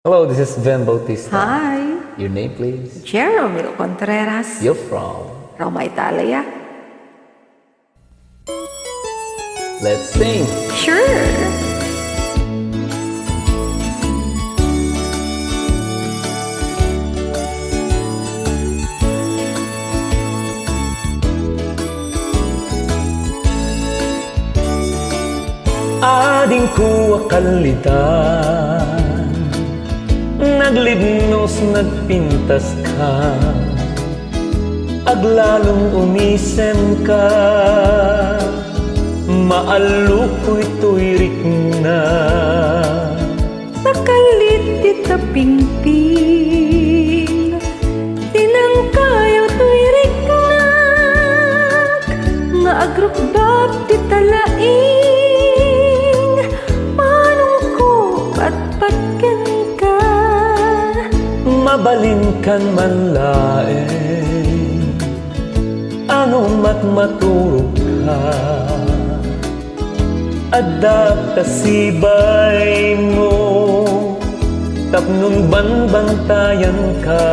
Hello, this is Ben Bautista. Hi, Your name, please? Jeromil Contreras, You're from? Roma, Italia. Let's sing! Sure. Ading ko akalitan, naglibnos nagpintas ka, aglalong umisen ka, maaluko'y tuyrik na. Nakalit kita pingping, tinangkayaw tuwirik na, nga agrukbab ti talaing, manong ko patpatken ka. Mabalin kan man laeng, ano matmaturog ka, adap kasibay mo, tapnon banbantayan ka.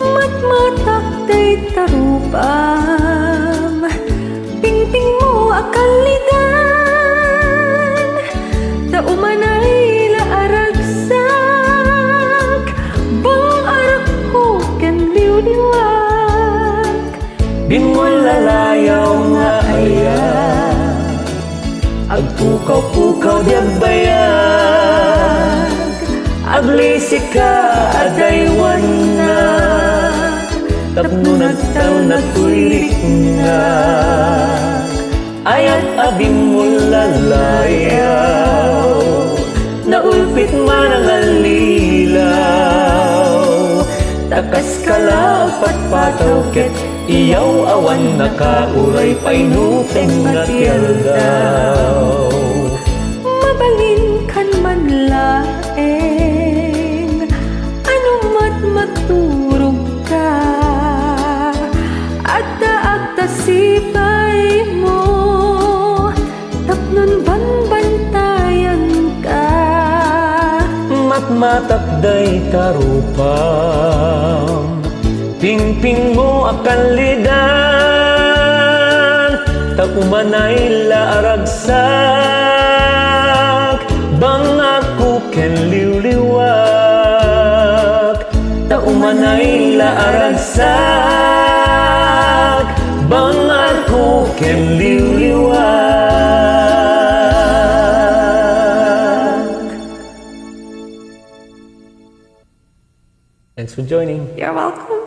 Matmatak day tarupam, pingping mo akalidan, taumanay laaragsak, bang arak ko ken liwliwag. Binulalayaw nga ayan, agpukaw-pukaw di agbayag, aglisik ka adaywan na, tapno nagtaw na tulik nga, ayat abing mulalayaw, naulpit man ang alilaw, takas kala patpataw ket iyaw awan nakauray painupeng na daw. Mabalin kan man laeng, ano maturog ka, adda agta sipay mo, tapnon banbantayan ka. Matmatakday tarupam, pingping mo akalidan, taumanay laaragsak, bang ako ken liwliwag, taumanay laaragsak, bang ako ken liwliwag. Thanks for joining. You're welcome.